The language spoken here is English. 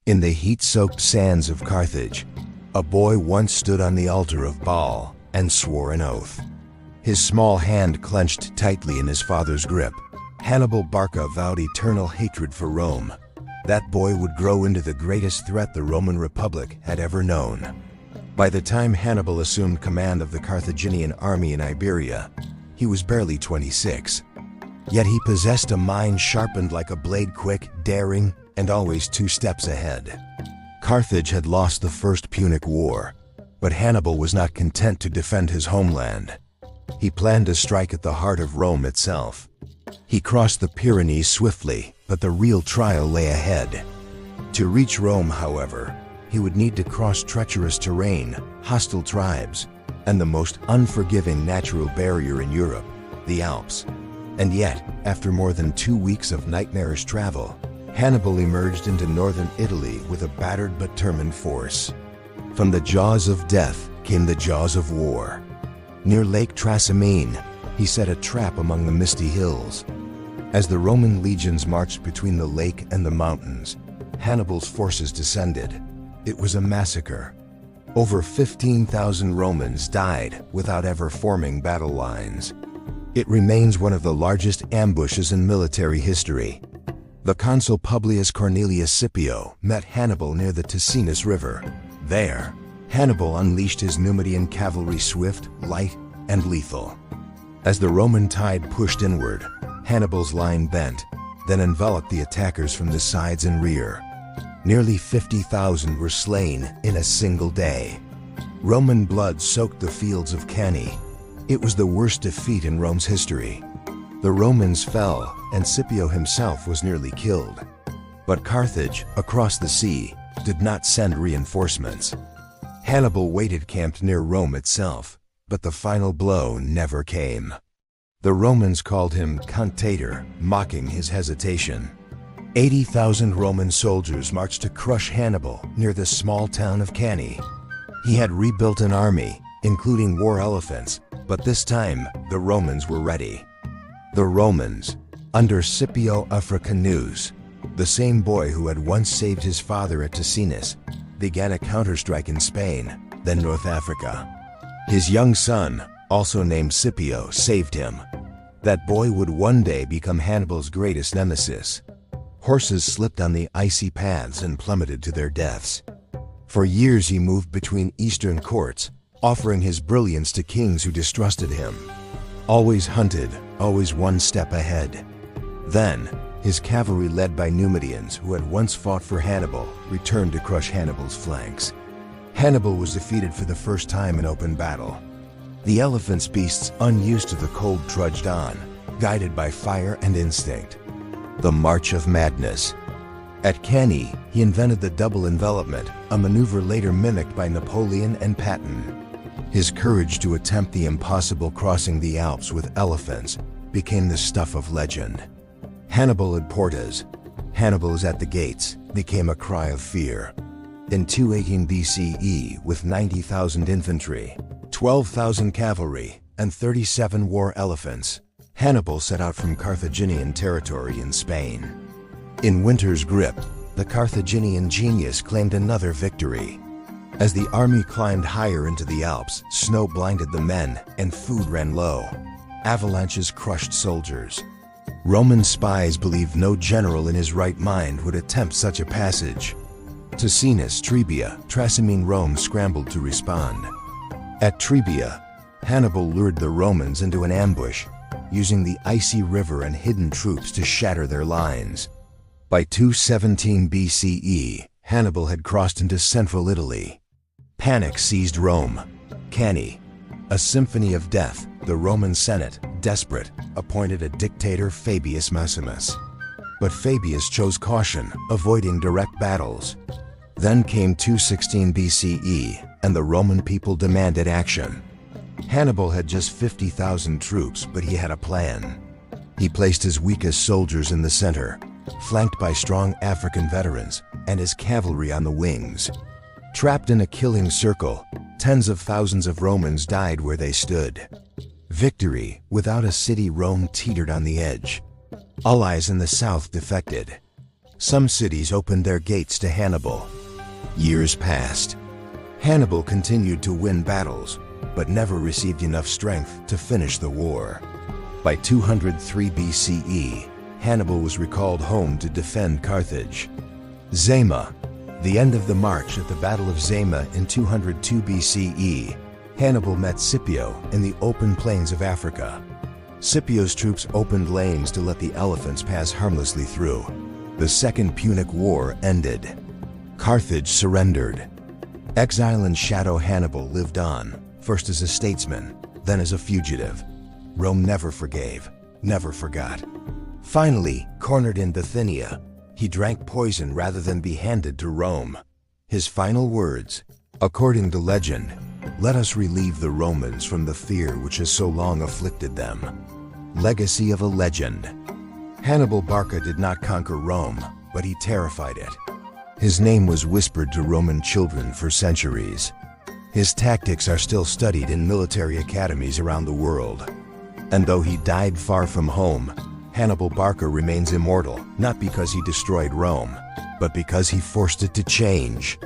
In the heat-soaked sands of Carthage, a boy once stood on the altar of Baal and swore an oath. His small hand clenched tightly in his father's grip. Hannibal Barca vowed eternal hatred for Rome. That boy would grow into the greatest threat the Roman Republic had ever known. By the time Hannibal assumed command of the Carthaginian army in Iberia, he was barely 26. Yet he possessed a mind sharpened like a blade, quick, daring, and always 2 steps ahead. Carthage had lost the First Punic War, but Hannibal was not content to defend his homeland. He planned to strike at the heart of Rome itself. He crossed the Pyrenees swiftly, but the real trial lay ahead. To reach Rome, however, he would need to cross treacherous terrain, hostile tribes, and the most unforgiving natural barrier in Europe, the Alps. And yet, after more than 2 weeks of nightmarish travel, Hannibal emerged into northern Italy with a battered but determined force. From the jaws of death came the jaws of war. Near Lake Trasimene, he set a trap among the misty hills. As the Roman legions marched between the lake and the mountains, Hannibal's forces descended. It was a massacre. Over 15,000 Romans died without ever forming battle lines. It remains one of the largest ambushes in military history. The consul Publius Cornelius Scipio met Hannibal near the Ticinus River. There, Hannibal unleashed his Numidian cavalry, swift, light, and lethal. As the Roman tide pushed inward, Hannibal's line bent, then enveloped the attackers from the sides and rear. Nearly 50,000 were slain in a single day. Roman blood soaked the fields of Cannae. It was the worst defeat in Rome's history. The Romans fell, and Scipio himself was nearly killed. But Carthage, across the sea, did not send reinforcements. Hannibal waited camped near Rome itself, but the final blow never came. The Romans called him Cunctator, mocking his hesitation. 80,000 Roman soldiers marched to crush Hannibal near the small town of Cannae. He had rebuilt an army, including war elephants, but this time the Romans were ready. The Romans, under Scipio Africanus, the same boy who had once saved his father at Ticinus, began a counterstrike in Spain, then North Africa. His young son, also named Scipio, saved him. That boy would one day become Hannibal's greatest nemesis. Horses slipped on the icy paths and plummeted to their deaths. For years he moved between eastern courts, offering his brilliance to kings who distrusted him. Always hunted, always 1 step ahead. Then, his cavalry, led by Numidians who had once fought for Hannibal, returned to crush Hannibal's flanks. Hannibal was defeated for the first time in open battle. The elephant's beasts, unused to the cold, trudged on, guided by fire and instinct. The March of Madness. At Cannae, he invented the double envelopment, a maneuver later mimicked by Napoleon and Patton. His courage to attempt the impossible, crossing the Alps with elephants, became the stuff of legend. Hannibal at Portas, Hannibal is at the gates, became a cry of fear. In 218 BCE, with 90,000 infantry, 12,000 cavalry, and 37 war elephants, Hannibal set out from Carthaginian territory in Spain. In winter's grip, the Carthaginian genius claimed another victory. As the army climbed higher into the Alps, snow blinded the men and food ran low. Avalanches crushed soldiers. Roman spies believed no general in his right mind would attempt such a passage. Ticinus, Trebia, Trasimene, Rome scrambled to respond. At Trebia, Hannibal lured the Romans into an ambush, using the icy river and hidden troops to shatter their lines. By 217 BCE, Hannibal had crossed into central Italy. Panic seized Rome. Cannae, a symphony of death, the Roman Senate, desperate, appointed a dictator, Fabius Maximus. But Fabius chose caution, avoiding direct battles. Then came 216 BCE, and the Roman people demanded action. Hannibal had just 50,000 troops, but he had a plan. He placed his weakest soldiers in the center, flanked by strong African veterans, and his cavalry on the wings. Trapped in a killing circle, tens of thousands of Romans died where they stood. Victory, without a city, Rome teetered on the edge. Allies in the south defected. Some cities opened their gates to Hannibal. Years passed. Hannibal continued to win battles, but never received enough strength to finish the war. By 203 BCE, Hannibal was recalled home to defend Carthage. Zama. The end of the march at the Battle of Zama in 202 BCE, Hannibal met Scipio in the open plains of Africa. Scipio's troops opened lanes to let the elephants pass harmlessly through. The Second Punic War ended. Carthage surrendered. Exile and shadow Hannibal lived on, first as a statesman, then as a fugitive. Rome never forgave, never forgot. Finally, cornered in Bithynia, he drank poison rather than be handed to Rome. His final words, according to legend, "Let us relieve the Romans from the fear which has so long afflicted them." Legacy of a legend. Hannibal Barca did not conquer Rome, but he terrified it. His name was whispered to Roman children for centuries. His tactics are still studied in military academies around the world. And though he died far from home, Hannibal Barca remains immortal, not because he destroyed Rome, but because he forced it to change.